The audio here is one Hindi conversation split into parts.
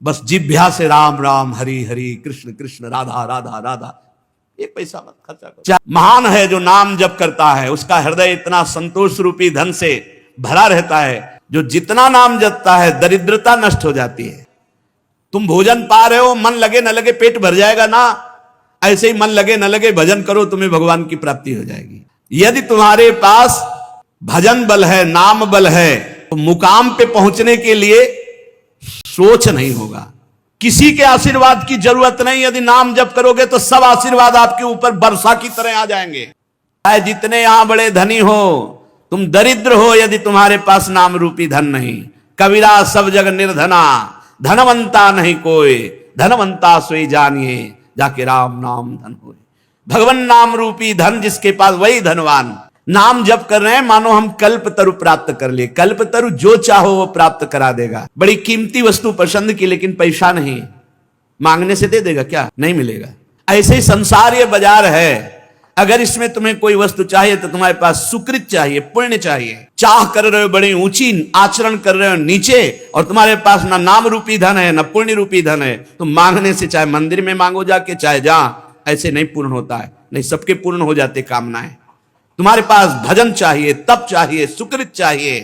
बस जिभ्या से राम राम हरि हरि कृष्ण कृष्ण राधा राधा राधा, एक पैसा मत खर्चा करो। महान है जो नाम जप करता है, उसका हृदय इतना संतोष रूपी धन से भरा रहता है। जो जितना नाम जपता है दरिद्रता नष्ट हो जाती है। तुम भोजन पा रहे हो, मन लगे न लगे पेट भर जाएगा ना, ऐसे ही मन लगे न लगे भजन करो, तुम्हें भगवान की प्राप्ति हो जाएगी। यदि तुम्हारे पास भजन बल है, नाम बल है, तो मुकाम पे पहुंचने के लिए सोच नहीं होगा, किसी के आशीर्वाद की जरूरत नहीं। यदि नाम जप करोगे तो सब आशीर्वाद आपके ऊपर वर्षा की तरह आ जाएंगे। चाहे जितने यहां बड़े धनी हो, तुम दरिद्र हो यदि तुम्हारे पास नाम रूपी धन नहीं। कबीरा सब जग निर्धना, धनवंता नहीं कोई, धनवंता सोई जानिए, जाके राम नाम धन होए। भगवान नाम रूपी धन जिसके पास वही धनवान। नाम जप कर रहे हैं मानो हम कल्प तरु प्राप्त कर लिए। कल्प तरु जो चाहो वो प्राप्त करा देगा। बड़ी कीमती वस्तु पसंद की, लेकिन पैसा नहीं, मांगने से दे देगा क्या? नहीं मिलेगा। ऐसे ही संसार ये बाजार है। अगर इसमें तुम्हें कोई वस्तु चाहिए तो तुम्हारे पास सुकृत चाहिए, पुण्य चाहिए। चाह कर रहे हो बड़ी ऊंची, आचरण कर रहे हो नीचे, और तुम्हारे पास ना नाम रूपी धन है ना पुण्य रूपी धन है, तो मांगने से, चाहे मंदिर में मांगो जाके, चाहे जहां, ऐसे नहीं पूर्ण होता है। नहीं, सबके पूर्ण हो जाते कामनाएं। तुम्हारे पास भजन चाहिए, तप चाहिए, सुकृत चाहिए।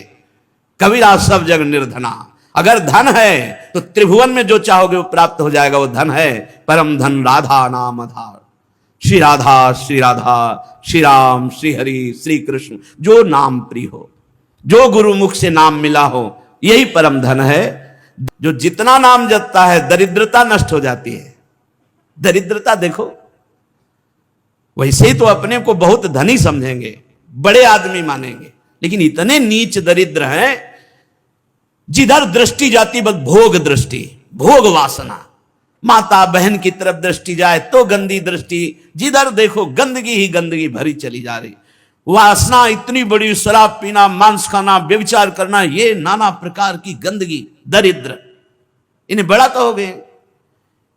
कबीरा सब जग निर्धना। अगर धन है तो त्रिभुवन में जो चाहोगे वो प्राप्त हो जाएगा। वो धन है परम धन राधा नाम आधार। श्री राधा श्री राधा, श्री राम श्री हरि श्री कृष्ण, जो नाम प्रिय हो, जो गुरु मुख से नाम मिला हो, यही परम धन है। जो जितना नाम जपता है दरिद्रता नष्ट हो जाती है। दरिद्रता देखो, वैसे ही तो अपने को बहुत धनी समझेंगे, बड़े आदमी मानेंगे, लेकिन इतने नीच दरिद्र हैं, जिधर दृष्टि जाती बस भोग दृष्टि, भोग वासना। माता बहन की तरफ दृष्टि जाए तो गंदी दृष्टि, जिधर देखो गंदगी ही गंदगी भरी चली जा रही। वासना इतनी बड़ी, शराब पीना, मांस खाना, व्यभिचार करना, ये नाना प्रकार की गंदगी। दरिद्र, इन्हें बड़ा कहोगे?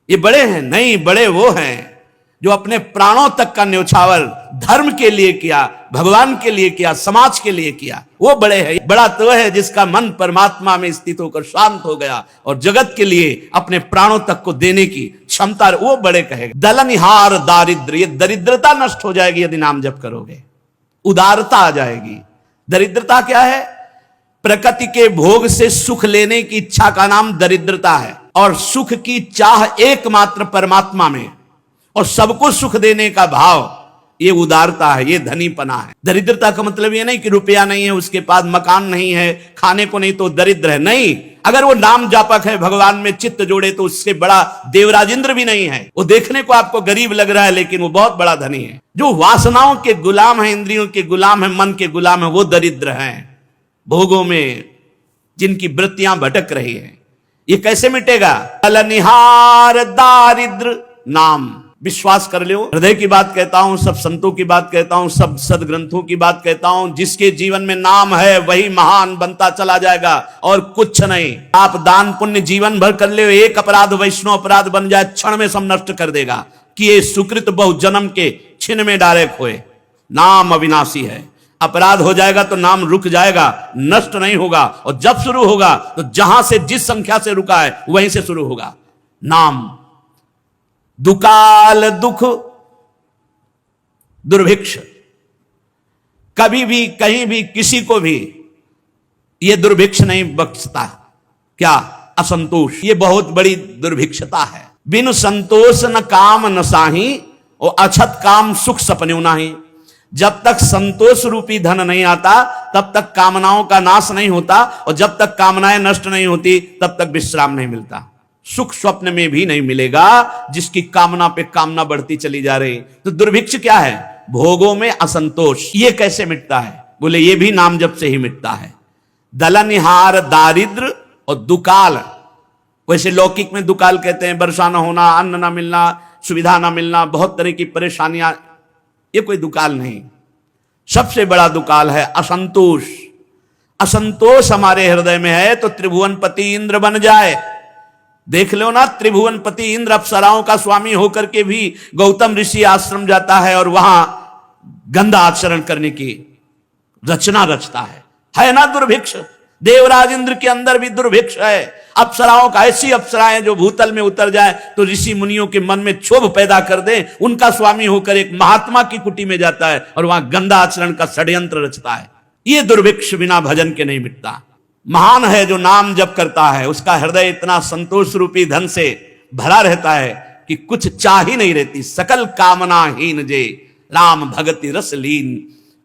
ये बड़े हैं? नहीं, बड़े वो हैं जो अपने प्राणों तक का न्यौछावर धर्म के लिए किया, भगवान के लिए किया, समाज के लिए किया, वो बड़े हैं। बड़ा तो है जिसका मन परमात्मा में स्थित होकर शांत हो गया और जगत के लिए अपने प्राणों तक को देने की क्षमता, वो बड़े कहेगा। दलनिहार दारिद्र, ये दरिद्रता नष्ट हो जाएगी यदि नाम जप करोगे। उदारता आ जाएगी। दरिद्रता क्या है? प्रकृति के भोग से सुख लेने की इच्छा का नाम दरिद्रता है। और सुख की चाह एकमात्र परमात्मा में, और सबको सुख देने का भाव, ये उदारता है, ये धनीपना है। दरिद्रता का मतलब ये नहीं कि रुपया नहीं है, उसके पास मकान नहीं है, खाने को नहीं तो दरिद्र है। नहीं, अगर वो नाम जापक है, भगवान में चित्त जोड़े, तो उससे बड़ा देवराजेंद्र भी नहीं है। वो देखने को आपको गरीब लग रहा है, लेकिन वो बहुत बड़ा धनी है। जो वासनाओं के गुलाम है, इंद्रियों के गुलाम है, मन के गुलाम है, वो दरिद्र हैं। भोगों में जिनकी वृत्तियां भटक रही है, ये कैसे मिटेगा? अलनिहार दारिद्र नाम। विश्वास कर लो, हृदय की बात कहता हूं, सब संतों की बात कहता हूं, सब सदग्रंथों की बात कहता हूं। जिसके जीवन में नाम है वही महान बनता चला जाएगा, और कुछ नहीं। आप दान पुण्य जीवन भर कर ले, एक अपराध वैष्णव अपराध बन जाए, क्षण में सब नष्ट कर देगा। कि ये सुकृत बहु जन्म के छिन में डायरेक्ट होए। नाम अविनाशी है। अपराध हो जाएगा तो नाम रुक जाएगा, नष्ट नहीं होगा। और जब शुरू होगा तो जहां से, जिस संख्या से रुका है वहीं से शुरू होगा। नाम दुकाल दुख दुर्भिक्ष, कभी भी कहीं भी किसी को भी यह दुर्भिक्ष नहीं बख्शता। क्या? असंतोष। यह बहुत बड़ी दुर्भिक्षता है। बिनु संतोष न काम न साही, और अछत काम सुख सपन्यु नाही। जब तक संतोष रूपी धन नहीं आता तब तक कामनाओं का नाश नहीं होता, और जब तक कामनाएं नष्ट नहीं होती तब तक विश्राम नहीं मिलता। सुख स्वप्न में भी नहीं मिलेगा जिसकी कामना पे कामना बढ़ती चली जा रही। तो दुर्भिक्ष क्या है? भोगों में असंतोष। ये कैसे मिटता है? बोले ये भी नाम जप से ही मिटता है। दलनिहार दारिद्र और दुकाल, वैसे लौकिक में दुकाल कहते हैं वर्षा न होना, अन्न न मिलना, सुविधा न मिलना, बहुत तरह की परेशानियां। ये कोई दुकाल नहीं। सबसे बड़ा दुकाल है असंतोष। असंतोष हमारे हृदय में है तो त्रिभुवनपति इंद्र बन जाए। देख लो ना, त्रिभुवनपति इंद्र अप्सराओं का स्वामी होकर के भी गौतम ऋषि आश्रम जाता है और वहां गंदा आचरण करने की रचना रचता है ना दुर्भिक्ष। देवराज इंद्र के अंदर भी दुर्भिक्ष है। अप्सराओं का, ऐसी अप्सराएं जो भूतल में उतर जाए तो ऋषि मुनियों के मन में क्षोभ पैदा कर दे, उनका स्वामी होकर एक महात्मा की कुटी में जाता है और वहां गंदा आचरण का षड्यंत्र रचता है। ये दुर्भिक्ष बिना भजन के नहीं मिटता। महान है जो नाम जप करता है, उसका हृदय इतना संतोष रूपी धन से भरा रहता है कि कुछ चाह ही नहीं रहती। सकल कामनाहीन जे राम भगति रस लीन।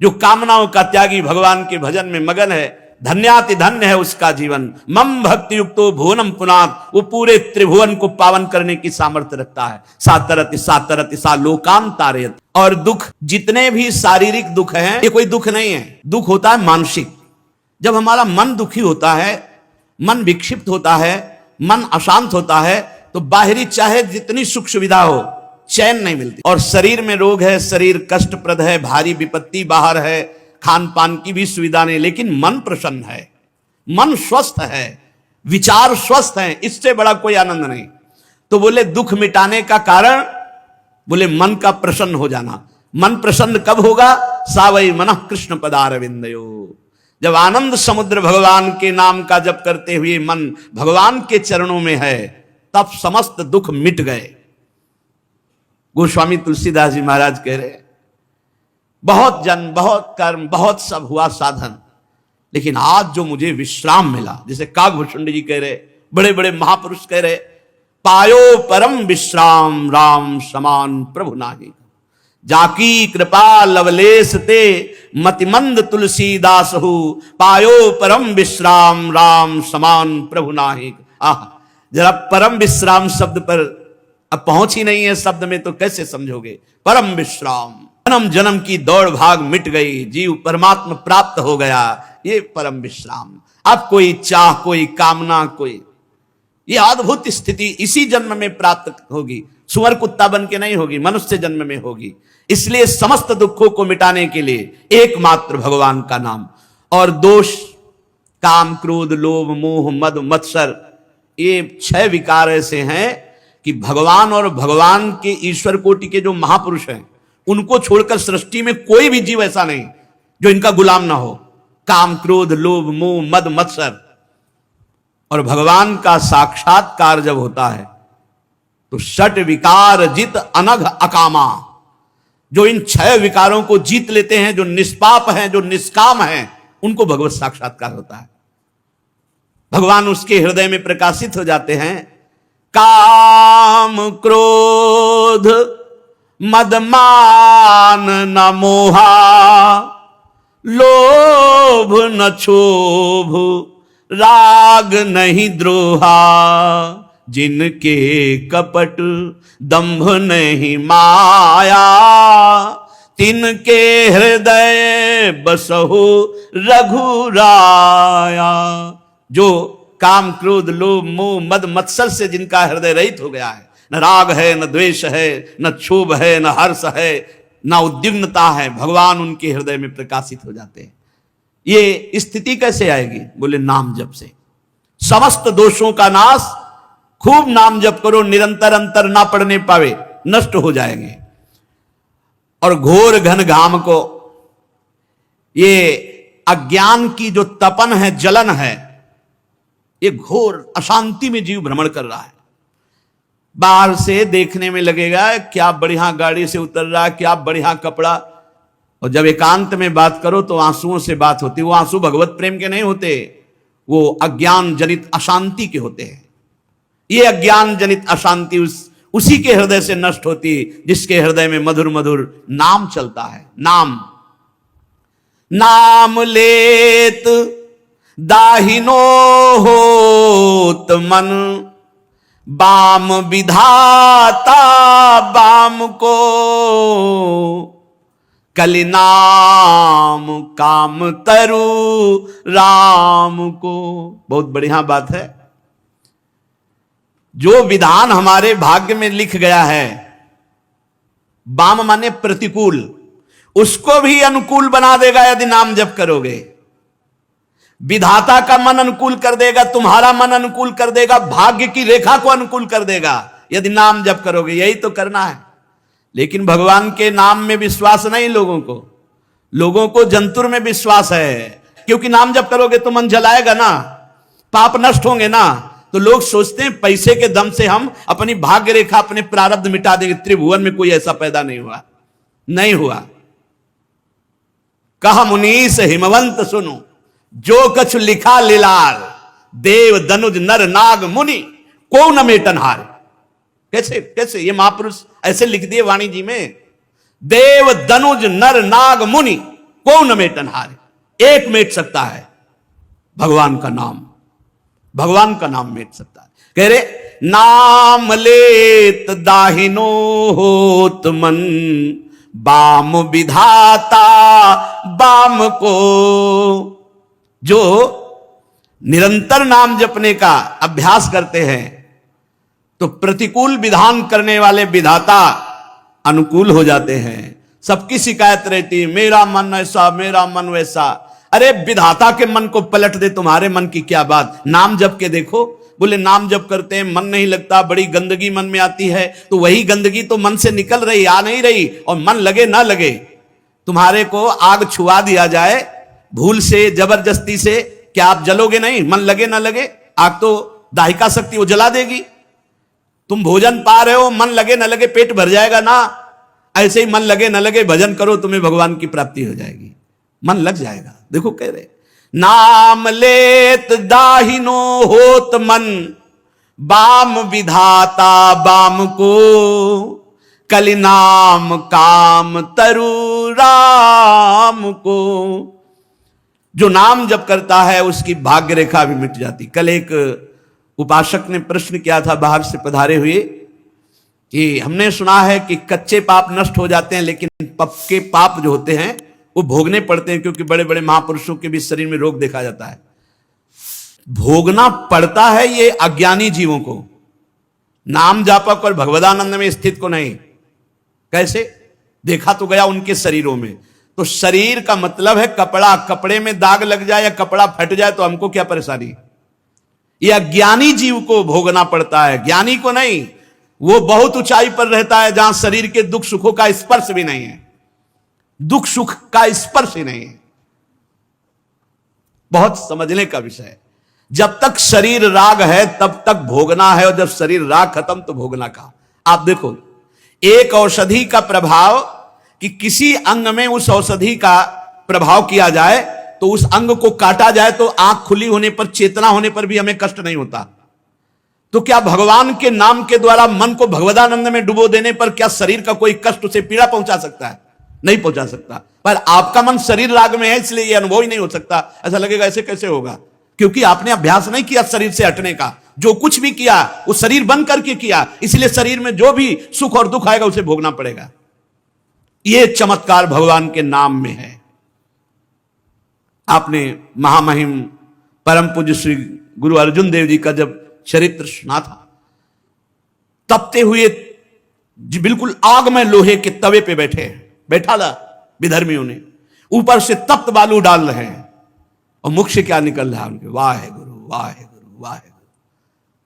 जो कामनाओं का त्यागी भगवान के भजन में मगन है, धन्याति धन्य है उसका जीवन। मम भक्ति युक्तो भुवनम पुनात, वो पूरे त्रिभुवन को पावन करने की सामर्थ्य रखता है। सातरति सा लोकाम तारयत। और दुख, जितने भी शारीरिक दुख हैं, ये कोई दुख नहीं है। दुख होता है मानसिक। जब हमारा मन दुखी होता है, मन विक्षिप्त होता है, मन अशांत होता है, तो बाहरी चाहे जितनी सुख सुविधा हो, चैन नहीं मिलती। और शरीर में रोग है, शरीर कष्टप्रद है, भारी विपत्ति बाहर है, खान पान की भी सुविधा नहीं, लेकिन मन प्रसन्न है, मन स्वस्थ है, विचार स्वस्थ है, इससे बड़ा कोई आनंद नहीं। तो बोले दुख मिटाने का कारण, बोले मन का प्रसन्न हो जाना। मन प्रसन्न कब होगा? सावई मनः कृष्ण पदारविंदयो। जब आनंद समुद्र भगवान के नाम का जप करते हुए मन भगवान के चरणों में है, तब समस्त दुख मिट गए। गोस्वामी तुलसीदास जी महाराज कह रहे, बहुत जन्म, बहुत कर्म, बहुत सब हुआ साधन, लेकिन आज जो मुझे विश्राम मिला, जैसे काकभूषुंड जी कह रहे, बड़े बड़े महापुरुष कह रहे, पायो परम विश्राम राम समान प्रभु नाही। जाकी कृपा लवलेश ते मतिमंद तुलसीदास हु, पायो परम विश्राम राम समान प्रभु नाही। आह, जरा परम विश्राम शब्द पर अब पहुंच ही नहीं है शब्द में, तो कैसे समझोगे? परम विश्राम, जन्म जन्म की दौड़ भाग मिट गई, जीव परमात्मा प्राप्त हो गया, ये परम विश्राम। अब कोई चाह, कोई कामना, कोई, ये अद्भुत स्थिति इसी जन्म में प्राप्त होगी। सुअर कुत्ता बन के नहीं होगी, मनुष्य जन्म में होगी। इसलिए समस्त दुखों को मिटाने के लिए एकमात्र भगवान का नाम। और दोष, काम, क्रोध, लोभ, मोह, मद, मत्सर, ये 6 विकार ऐसे हैं कि भगवान और भगवान के ईश्वर कोटि के जो महापुरुष हैं, उनको छोड़कर सृष्टि में कोई भी जीव ऐसा नहीं जो इनका गुलाम ना हो। काम, क्रोध, लोभ, मोह, मद, मत्सर। और भगवान का साक्षात्कार जब होता है तो षट विकार जित अनघ अकामा। जो इन 6 विकारों को जीत लेते हैं, जो निष्पाप हैं, जो निष्काम हैं, उनको भगवत साक्षात्कार होता है। भगवान उसके हृदय में प्रकाशित हो जाते हैं। काम क्रोध मद मान न मोहा, लोभ न क्षोभ राग नहीं द्रोहा, जिनके कपट दंभ नहीं माया, तिनके हृदय बसहु रघुराया। जो काम, क्रोध, लोभ, मोह, मद, मत्सर से जिनका हृदय रहित हो गया है, न राग है, न द्वेष है, न क्षोभ है, न हर्ष है, न उद्विग्नता है, भगवान उनके हृदय में प्रकाशित हो जाते हैं। ये स्थिति कैसे आएगी? बोले नाम जप से। समस्त दोषों का नाश। खूब नाम जप करो, निरंतर अंतर ना पड़ने पावे, नष्ट हो जाएंगे। और घोर घन घाम को, ये अज्ञान की जो तपन है, जलन है, ये घोर अशांति में जीव भ्रमण कर रहा है। बाहर से देखने में लगेगा क्या बढ़िया गाड़ी से उतर रहा है, क्या बढ़िया कपड़ा, और जब एकांत में बात करो तो आंसुओं से बात होती। वो आंसू भगवत प्रेम के नहीं होते, वो अज्ञान जनित अशांति के होते हैं। ये अज्ञान जनित अशांति उसी के हृदय से नष्ट होती जिसके हृदय में मधुर मधुर नाम चलता है। नाम, नाम लेत दाहिनो होत मन, बाम विधाता बाम को, कलि नाम काम तरु राम को। बहुत बढ़िया बात है। जो विधान हमारे भाग्य में लिख गया है, बाम माने प्रतिकूल, उसको भी अनुकूल बना देगा यदि नाम जप करोगे। विधाता का मन अनुकूल कर देगा, तुम्हारा मन अनुकूल कर देगा, भाग्य की रेखा को अनुकूल कर देगा यदि नाम जप करोगे। यही तो करना है। लेकिन भगवान के नाम में विश्वास नहीं लोगों को। लोगों को जंतुर में विश्वास है। क्योंकि नाम जप करोगे तो मन जलाएगा ना, पाप नष्ट होंगे ना। तो लोग सोचते हैं पैसे के दम से हम अपनी भाग्य रेखा, अपने प्रारब्ध मिटा देंगे। त्रिभुवन में कोई ऐसा पैदा नहीं हुआ, नहीं हुआ। कहा मुनीस हिमवंत सुनो, जो कछु लिखा लीलार, देव दनुज नर नाग मुनि को न मेटनहार। कैसे कैसे ये महापुरुष ऐसे लिख दिए वाणी जी में, देव दनुज नर नाग मुनि को न मेटनहार। एक मेट सकता है भगवान का नाम, भगवान का नाम मेट सकता है। कह रहे नाम लेत दाहिनो होत मन, बाम विधाता बाम को। जो निरंतर नाम जपने का अभ्यास करते हैं तो प्रतिकूल विधान करने वाले विधाता अनुकूल हो जाते हैं। सबकी शिकायत रहती है, मेरा मन ऐसा, मेरा मन वैसा। अरे विधाता के मन को पलट दे, तुम्हारे मन की क्या बात। नाम जप के देखो। बोले नाम जप करते हैं मन नहीं लगता, बड़ी गंदगी मन में आती है। तो वही गंदगी तो मन से निकल रही, आ नहीं रही। और मन लगे ना लगे, तुम्हारे को आग छुआ दिया जाए भूल से, जबरदस्ती से, क्या आप जलोगे नहीं? मन लगे ना लगे, आग तो दाहिका शक्ति वो जला देगी। तुम भोजन पा रहे हो, मन लगे ना लगे पेट भर जाएगा ना। ऐसे ही मन लगे ना लगे भजन करो, तुम्हें भगवान की प्राप्ति हो जाएगी, मन लग जाएगा। देखो कह रहे नाम लेत दाहिनो होत मन, बाम विधाता बाम को, कलि नाम काम तरु राम को। जो नाम जप करता है उसकी भाग्य रेखा भी मिट जाती। कल एक उपासक ने प्रश्न किया था बाहर से पधारे हुए कि हमने सुना है कि कच्चे पाप नष्ट हो जाते हैं, लेकिन पक्के पाप जो होते हैं वो भोगने पड़ते हैं, क्योंकि बड़े बड़े महापुरुषों के भी शरीर में रोग देखा जाता है। भोगना पड़ता है ये अज्ञानी जीवों को, नाम जापक और भगवदानंद में स्थित को नहीं। कैसे? देखा तो गया उनके शरीरों में। तो शरीर का मतलब है कपड़ा, कपड़े में दाग लग जाए या कपड़ा फट जाए तो हमको क्या परेशानी। ये अज्ञानी जीव को भोगना पड़ता है, ज्ञानी को नहीं। वो बहुत ऊंचाई पर रहता है जहां शरीर के दुख सुखों का स्पर्श भी नहीं है, दुख सुख का स्पर्श ही नहीं है। बहुत समझने का विषय है। जब तक शरीर राग है तब तक भोगना है, और जब शरीर राग खत्म तो भोगना का। आप देखो एक औषधि का प्रभाव, कि किसी अंग में उस औषधि का प्रभाव किया जाए तो उस अंग को काटा जाए तो आंख खुली होने पर, चेतना होने पर भी हमें कष्ट नहीं होता। तो क्या भगवान के नाम के द्वारा मन को भगवदानंद में डुबो देने पर क्या शरीर का कोई कष्ट उसे पीड़ा पहुंचा सकता है? नहीं पहुंचा सकता। पर आपका मन शरीर राग में है, इसलिए यह अनुभव ही नहीं हो सकता। ऐसा लगेगा ऐसे कैसे होगा, क्योंकि आपने अभ्यास नहीं किया शरीर से हटने का। जो कुछ भी किया वो शरीर बन करके किया, इसलिए शरीर में जो भी सुख और दुख आएगा उसे भोगना पड़ेगा। यह चमत्कार भगवान के नाम में है। आपने महामहिम परम पूज्य श्री गुरु अर्जुन देव जी का जब चरित्र सुना था, तपते हुए बिल्कुल आग में लोहे के तवे पे बैठा ला विधर्मियों ने, ऊपर से तप्त बालू डाल रहे हैं और मुख से क्या निकल रहा है उनके, वाहे गुरु वाहे गुरु वाहे गुरु,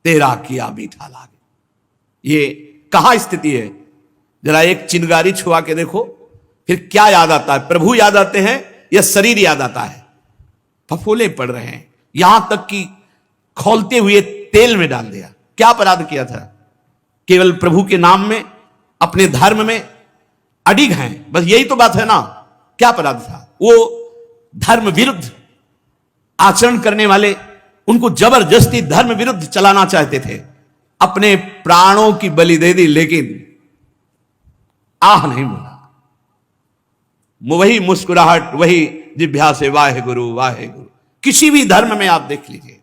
तेरा किया मीठा लागे। ये कहां स्थिति है? जरा एक चिनगारी छुआ के देखो, फिर क्या याद आता है? प्रभु याद आते हैं या शरीर याद आता है? फफोले पड़ रहे हैं, यहां तक कि खौलते हुए तेल में डाल दिया। क्या अपराध किया था? केवल प्रभु के नाम में, अपने धर्म में अडिग हैं, बस यही तो बात है ना। क्या अपराध था? वो धर्म विरुद्ध आचरण करने वाले, उनको जबरदस्ती धर्म विरुद्ध चलाना चाहते थे, अपने प्राणों की बलि दे दी, लेकिन आह नहीं बोला। वही मुस्कुराहट, वही जिभ्या से वाहे गुरु वाहे गुरु। किसी भी धर्म में आप देख लीजिए,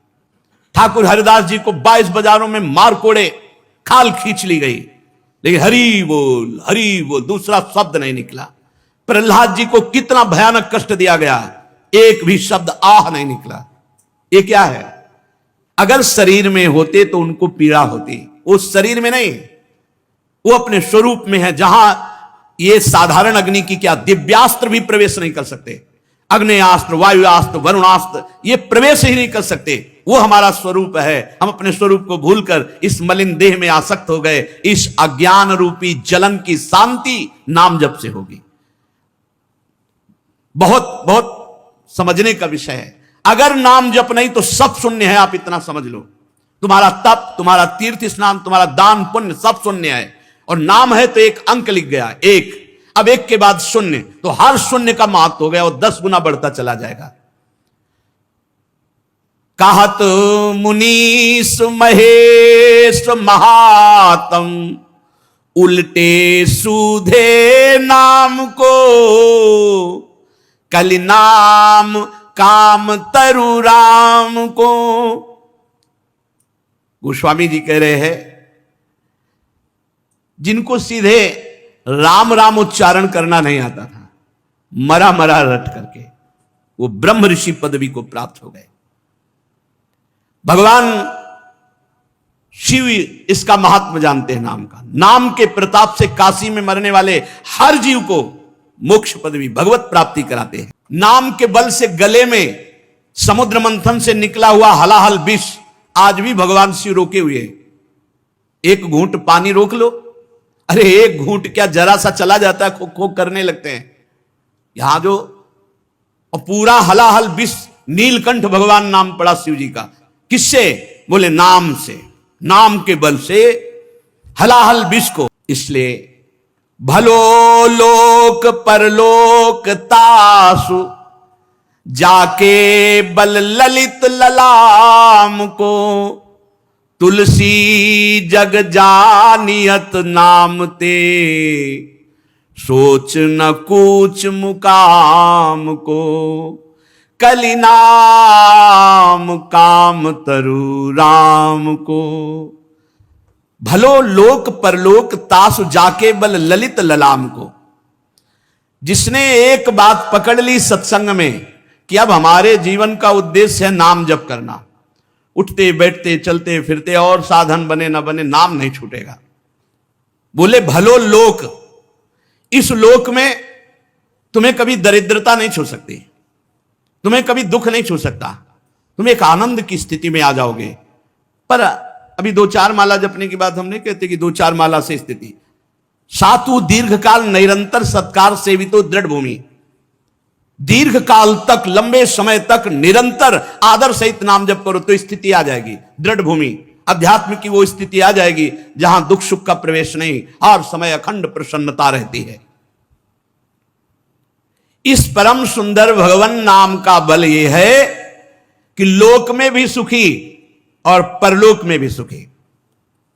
ठाकुर हरिदास जी को 22 बाजारों में मार कोड़े, खाल खींच ली गई, लेकिन हरि बोल दूसरा शब्द नहीं निकला। प्रहलाद जी को कितना भयानक कष्ट दिया गया, एक भी शब्द आह नहीं निकला। ये क्या है? अगर शरीर में होते तो उनको पीड़ा होती, वो शरीर में नहीं, वो अपने स्वरूप में है, जहां ये साधारण अग्नि की क्या दिव्यास्त्र भी प्रवेश नहीं कर सकते। अग्नेयास्त्र, वायुयास्त्र, वरुणास्त्र ये प्रवेश ही नहीं कर सकते। वो हमारा स्वरूप है। हम अपने स्वरूप को भूलकर इस मलिन देह में आसक्त हो गए। इस अज्ञान रूपी जलन की शांति नाम जप से होगी। बहुत बहुत समझने का विषय है। अगर नाम जप नहीं तो सब शून्य है, आप इतना समझ लो। तुम्हारा तप, तुम्हारा तीर्थ स्नान, तुम्हारा दान पुण्य सब शून्य है। और नाम है तो एक अंक लिख गया, एक। अब एक के बाद शून्य, तो हर शून्य का महत्व हो गया और 10 गुना बढ़ता चला जाएगा। कहत मुनीष महेश महात्म, उल्टे सूधे नाम को, कलि नाम काम तरु राम को। गोस्वामी जी कह रहे हैं, जिनको सीधे राम राम उच्चारण करना नहीं आता था, मरा मरा रट करके वो ब्रह्म ऋषि पदवी को प्राप्त हो गए। भगवान शिव इसका महात्मा जानते हैं नाम का। नाम के प्रताप से काशी में मरने वाले हर जीव को मोक्ष पदवी, भगवत प्राप्ति कराते हैं। नाम के बल से गले में समुद्र मंथन से निकला हुआ हलाहल विष आज भी भगवान शिव रोके हुए हैं। एक घूंट पानी रोक लो, अरे एक घूंट क्या, जरा सा चला जाता है, खो खो करने लगते हैं। यहां जो और पूरा हलाहल विष, नीलकंठ भगवान नाम पड़ा शिव जी का। किससे? बोले नाम से, नाम के बल से हलाहल विष को। इसलिए भलो लोक परलोक तासु, जाके बल ललित ललाम को, तुलसी जग जानियत नाम ते, सोच न कूच मुकाम को, कलि नाम काम तरु राम को। भलो लोक परलोक तासु, जाके बल ललित ललाम को। जिसने एक बात पकड़ ली सत्संग में कि अब हमारे जीवन का उद्देश्य है नाम जप करना, उठते बैठते चलते फिरते और साधन बने न बने, नाम नहीं छूटेगा। बोले भलो लोक, इस लोक में तुम्हें कभी दरिद्रता नहीं छू सकती, तुम्हें कभी दुख नहीं छू सकता, तुम एक आनंद की स्थिति में आ जाओगे। पर अभी 2-4 माला जपने की बात हम नहीं कहते कि 2-4 माला से स्थिति। सातु दीर्घ काल निरंतर सत्कार सेवितो दृढ़ भूमि। दीर्घ काल तक, लंबे समय तक निरंतर आदर सहित नाम जप करो तो स्थिति आ जाएगी, दृढ़ भूमि। अध्यात्म की वो स्थिति आ जाएगी जहां दुख सुख का प्रवेश नहीं, हर समय अखंड प्रसन्नता रहती है। इस परम सुंदर भगवान नाम का बल यह है कि लोक में भी सुखी और परलोक में भी सुखी।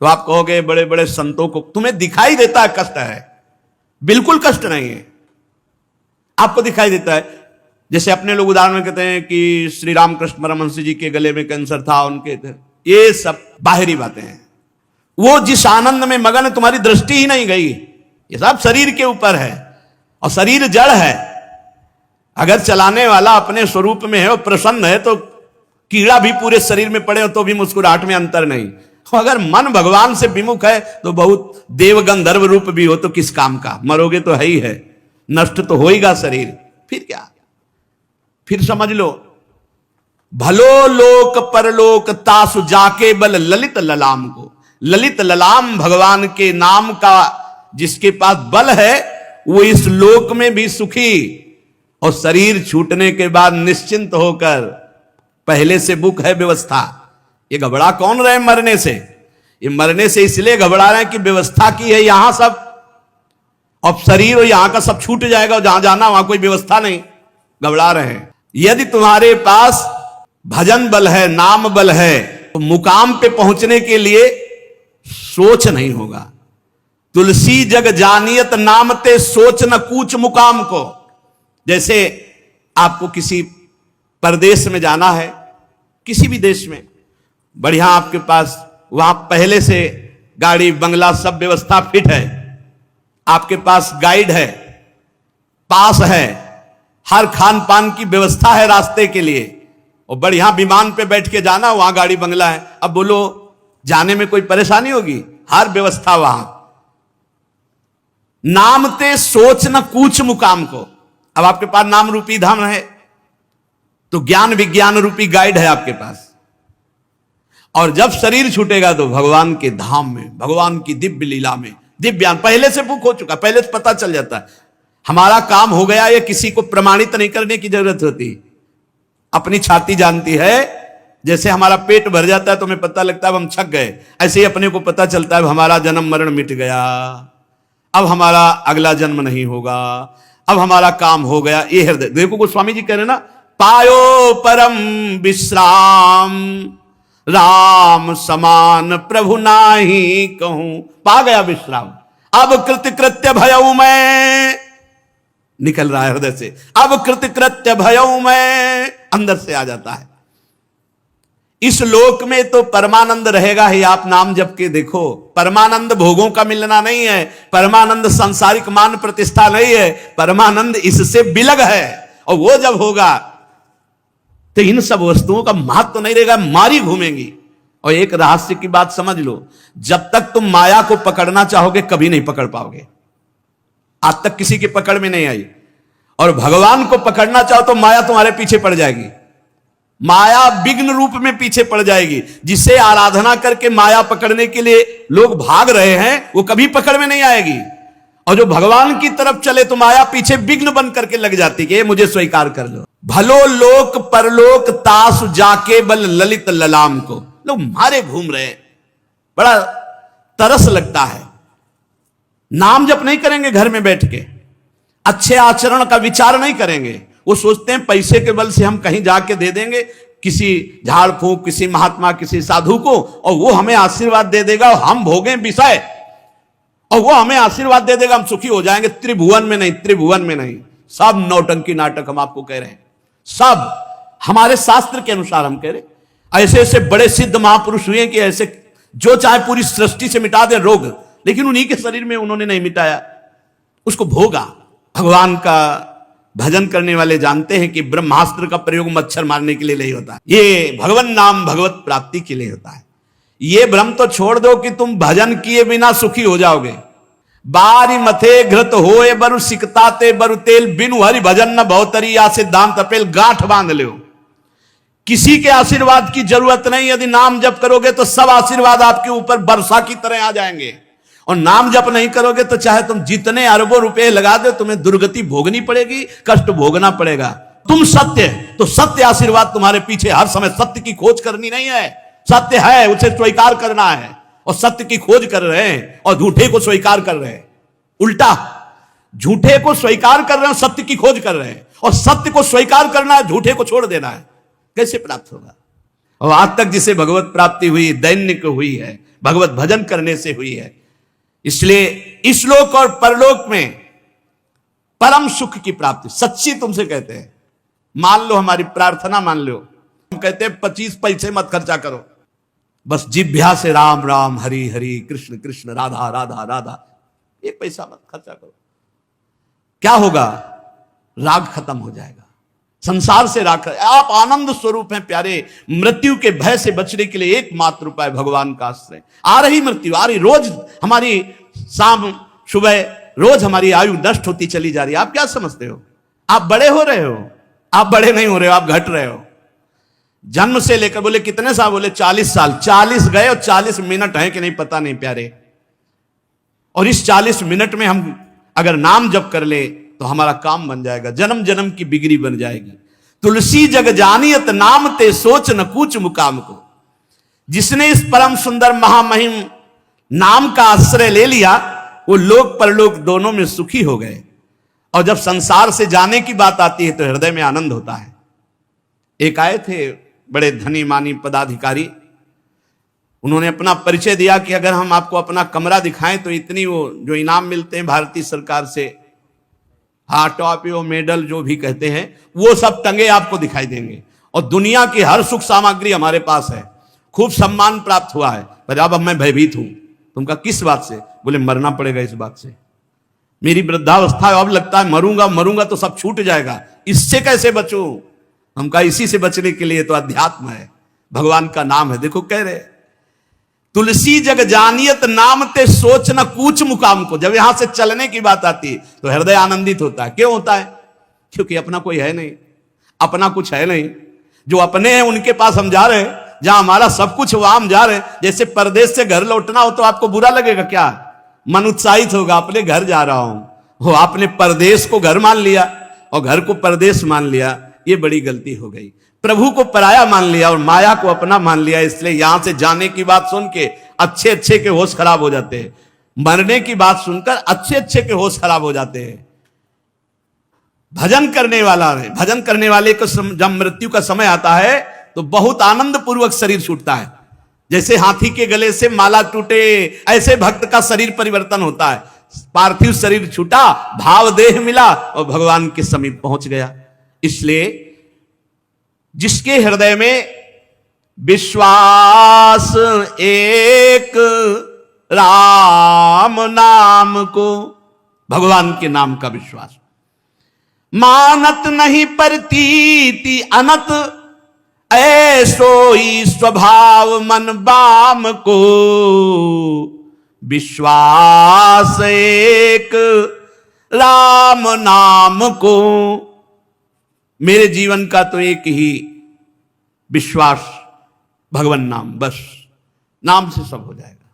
तो आप कहोगे बड़े बड़े संतों को तुम्हें दिखाई देता है कष्ट है, बिल्कुल कष्ट नहीं है। आपको दिखाई देता है, जैसे अपने लोग उदाहरण में कहते हैं कि श्री रामकृष्ण परमहंस जी के गले में कैंसर था, उनके थे, ये सब बाहरी बातें हैं। वो जिस आनंद में मगन है, तुम्हारी दृष्टि ही नहीं गई। ये सब शरीर के ऊपर है और शरीर जड़ है। अगर चलाने वाला अपने स्वरूप में है और प्रसन्न है तो कीड़ा भी पूरे शरीर में पड़े हो तो भी मुस्कुराहट में अंतर नहीं। अगर मन भगवान से विमुख है तो बहुत देव गंधर्व रूप भी हो तो किस काम का, मरोगे तो है ही है, नष्ट तो होएगा शरीर, फिर क्या। फिर समझ लो, भलो लोक परलोक तासु, जाके बल ललित ललाम को। ललित ललाम भगवान के नाम का जिसके पास बल है वो इस लोक में भी सुखी और शरीर छूटने के बाद निश्चिंत होकर, पहले से बुक है व्यवस्था। ये घबरा कौन रहे मरने से? ये मरने से इसलिए घबरा रहे हैं कि व्यवस्था की है यहां सब, अब शरीर और यहां का सब छूट जाएगा, जहां जाना वहां कोई व्यवस्था नहीं, घबरा रहे हैं। यदि तुम्हारे पास भजन बल है, नाम बल है, तो मुकाम पे पहुंचने के लिए सोच नहीं होगा। तुलसी जग जानियत नामते, सोच न कूच मुकाम को। जैसे आपको किसी परदेश में जाना है, किसी भी देश में, बढ़िया आपके पास वहां पहले से गाड़ी बंगला सब व्यवस्था फिट है, आपके पास गाइड है, पास है, हर खान पान की व्यवस्था है रास्ते के लिए, और बढ़िया विमान पे बैठ के जाना, वहां गाड़ी बंगला है। अब बोलो जाने में कोई परेशानी होगी? हर व्यवस्था वहां। नामते सोच न कूच मुकाम को। अब आपके पास नाम रूपी धाम है तो ज्ञान विज्ञान रूपी गाइड है आपके पास, और जब शरीर छूटेगा तो भगवान के धाम में, भगवान की दिव्य लीला में, दिव्यान पहले से बुक हो चुका, पहले से पता चल जाता है। हमारा काम हो गया, ये किसी को प्रमाणित नहीं करने की जरूरत होती। अपनी छाती जानती है। जैसे हमारा पेट भर जाता है तो हमें पता लगता है अब हम छक गए, ऐसे ही अपने को पता चलता है अब हमारा जन्म मरण मिट गया, अब हमारा अगला जन्म नहीं होगा, अब हमारा काम हो गया। ये हृदय, देखो गोस्वामी जी कह रहे ना, पायो परम विश्राम राम समान प्रभु नाही कहूं। पा गया विश्राम, अब कृत्य भयऊ मैं, निकल रहा है हृदय से, अब कृत्य भयऊ मैं, अंदर से आ जाता है। इस लोक में तो परमानंद रहेगा ही। आप नाम जप के देखो, परमानंद भोगों का मिलना नहीं है, परमानंद सांसारिक मान प्रतिष्ठा नहीं है, परमानंद इससे बिलग है। और वो जब होगा तो इन सब वस्तुओं का महत्व तो नहीं रहेगा, मारी घूमेंगी। और एक रहस्य की बात समझ लो, जब तक तुम माया को पकड़ना चाहोगे कभी नहीं पकड़ पाओगे। आज तक किसी की पकड़ में नहीं आई। और भगवान को पकड़ना चाहो तो माया तुम्हारे पीछे पड़ जाएगी, माया विघ्न रूप में पीछे पड़ जाएगी। जिसे आराधना करके माया पकड़ने के लिए लोग भाग रहे हैं वो कभी पकड़ में नहीं आएगी। और जो भगवान की तरफ चले तो माया पीछे विघ्न बन करके लग जाती कि ये मुझे स्वीकार कर लो। भलो लोक परलोक तास जाके बल ललित ललाम को, लोग मारे घूम रहे हैं, बड़ा तरस लगता है। नाम जप नहीं करेंगे घर में बैठ के, अच्छे आचरण का विचार नहीं करेंगे। वो सोचते हैं पैसे के बल से हम कहीं जाके दे देंगे किसी झाड़ फूंक, किसी महात्मा, किसी साधु को, और वो हमें आशीर्वाद दे देगा और हम भोगें विषय, और वो हमें आशीर्वाद दे देगा, हम सुखी हो जाएंगे। त्रिभुवन में नहीं, त्रिभुवन में नहीं, सब नौटंकी नाटक हम आपको कह रहे हैं, सब हमारे शास्त्र के अनुसार हम कह रहे हैं। ऐसे ऐसे बड़े सिद्ध महापुरुष हुए कि ऐसे जो चाहे पूरी सृष्टि से मिटा दे रोग, लेकिन उन्हीं के शरीर में उन्होंने नहीं मिटाया, उसको भोगा। भगवान का भजन करने वाले जानते हैं कि ब्रह्मास्त्र का प्रयोग मच्छर मारने के लिए नहीं होता है, ये भगवान नाम भगवत प्राप्ति के लिए होता है। ये भ्रम तो छोड़ दो कि तुम भजन किए बिना सुखी हो जाओगे। बारी मथे घृत होए बरु सिकताते बरु तेल, बिनु हरि भजन न बहुतरी या सिद्धांत अपेल, गांठ बांध लो। किसी के आशीर्वाद की जरूरत नहीं, यदि नाम जप करोगे तो सब आशीर्वाद आपके ऊपर वर्षा की तरह आ जाएंगे। और नाम जप नहीं करोगे तो चाहे तुम जितने अरबों रुपए लगा दो, तुम्हें दुर्गति भोगनी पड़ेगी, कष्ट भोगना पड़ेगा। तुम सत्य, तो सत्य आशीर्वाद तुम्हारे पीछे हर समय। सत्य की खोज करनी नहीं है, सत्य है उसे स्वीकार करना है, और सत्य की खोज कर रहे हैं और झूठे को स्वीकार कर रहे हैं। उल्टा, झूठे को स्वीकार कर रहे हैं, सत्य की खोज कर रहे हैं, और सत्य को स्वीकार करना है, झूठे को छोड़ देना है। कैसे प्राप्त होगा? और आज तक जिसे भगवत प्राप्ति हुई दैन्य को हुई है, भगवत भजन करने से हुई है। इसलिए इस लोक और परलोक में परम सुख की प्राप्ति सच्ची तुमसे कहते हैं। मान लो हमारी प्रार्थना मान लो, हम कहते हैं 25 पैसे मत खर्चा करो, बस जिभ्या से राम राम हरि हरि कृष्ण कृष्ण राधा राधा राधा, 1 पैसा मत खर्चा करो। क्या होगा? राग खत्म हो जाएगा, संसार से राग। आप आनंद स्वरूप हैं प्यारे। मृत्यु के भय से बचने के लिए एकमात्र उपाय भगवान का आश्रय। आ रही मृत्यु, आ रही, रोज हमारी शाम सुबह रोज हमारी आयु नष्ट होती चली जा रही है। आप क्या समझते हो? आप बड़े हो रहे हो? आप बड़े नहीं हो रहे हो, आप घट रहे हो। जन्म से लेकर, बोले कितने साल? बोले 40 साल। 40 गए और 40 मिनट है कि नहीं पता नहीं प्यारे। और इस 40 मिनट में हम अगर नाम जप कर ले तो हमारा काम बन जाएगा, जन्म जन्म की बिगड़ी बन जाएगी। तुलसी जग जानियत नाम ते सोच न कूच मुकाम को। जिसने इस परम सुंदर महामहिम नाम का आश्रय ले लिया वो लोक परलोक दोनों में सुखी हो गए। और जब संसार से जाने की बात आती है तो हृदय में आनंद होता है। एक आए थे बड़े धनी मानी पदाधिकारी, उन्होंने अपना परिचय दिया कि अगर हम आपको अपना कमरा दिखाएं तो इतनी वो जो इनाम मिलते हैं भारतीय सरकार से, हाँ टॉप यो मेडल जो भी कहते हैं, वो सब टंगे आपको दिखाई देंगे, और दुनिया की हर सुख सामग्री हमारे पास है, खूब सम्मान प्राप्त हुआ है। पर अब मैं भयभीत हूं। तुमका किस बात से? बोले मरना पड़ेगा इस बात से, मेरी वृद्धावस्था है, अब लगता है मरूंगा मरूंगा तो सब छूट जाएगा, इससे कैसे बचूं? हम कहा इसी से बचने के लिए तो अध्यात्म है, भगवान का नाम है। देखो कह रहे तुलसी जग जानियत नाम ते सोच न कूच मुकाम को। जब यहां से चलने की बात आती है तो हृदय आनंदित होता है। क्यों होता है? क्योंकि अपना कोई है नहीं, अपना कुछ है नहीं। जो अपने हैं उनके पास हम जा रहे हैं, जहां हमारा सब कुछ वहां हम जा रहे हैं। जैसे परदेश से घर लौटना हो तो आपको बुरा लगेगा क्या? मन उत्साहित होगा, अपने घर जा रहा हूं। हो आपने परदेश को घर मान लिया और घर को परदेश मान लिया, ये बड़ी गलती हो गई। प्रभु को पराया मान लिया और माया को अपना मान लिया, इसलिए यहां से जाने की बात सुन के अच्छे अच्छे के होश खराब हो जाते हैं, मरने की बात सुनकर अच्छे अच्छे के होश खराब हो जाते हैं। भजन करने वाला है, भजन करने वाले को जब मृत्यु का समय आता है तो बहुत आनंद पूर्वक शरीर छूटता है, जैसे हाथी के गले से माला टूटे ऐसे भक्त का शरीर परिवर्तन होता है। पार्थिव शरीर छूटा, भाव देह मिला और भगवान के समीप पहुंच गया। इसलिए जिसके हृदय में विश्वास एक राम नाम को, भगवान के नाम का विश्वास, मानत नहीं प्रतीति अनत, ऐसोई स्वभाव मन बाम को, विश्वास एक राम नाम को। मेरे जीवन का तो एक ही विश्वास, भगवान नाम, बस नाम से सब हो जाएगा।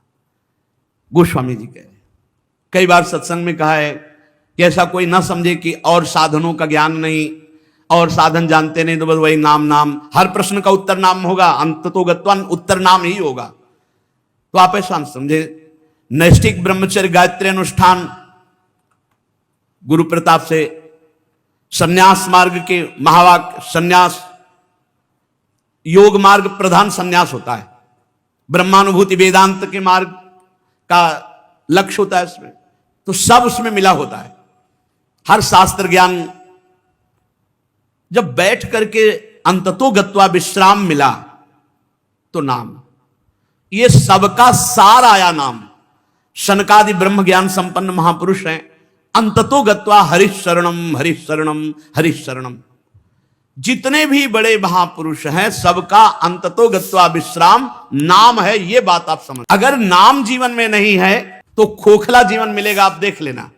गोस्वामी जी कह रहे, कई बार सत्संग में कहा है कि ऐसा कोई ना समझे कि और साधनों का ज्ञान नहीं और साधन जानते नहीं तो बस वही नाम नाम, हर प्रश्न का उत्तर नाम होगा, अंततोगत्वा उत्तर नाम ही होगा। तो आप ऐसा समझे, नैष्ठिक ब्रह्मचर्य गायत्री अनुष्ठान गुरु प्रताप से, संन्यास मार्ग के महावाक्य संन्यास, योग मार्ग प्रधान संन्यास होता है, ब्रह्मानुभूति वेदांत के मार्ग का लक्ष्य होता है इसमें, तो सब उसमें मिला होता है। हर शास्त्र ज्ञान जब बैठ करके अंततो गत्वा विश्राम मिला तो नाम, ये सबका सार आया नाम। शनकादि ब्रह्म ज्ञान संपन्न महापुरुष हैं, अंततो गत्वा हरिः शरणम हरिः शरणम हरिः शरणम। जितने भी बड़े महापुरुष हैं सबका अंततो गत्वा विश्राम नाम है, ये बात आप समझ। अगर नाम जीवन में नहीं है तो खोखला जीवन मिलेगा, आप देख लेना।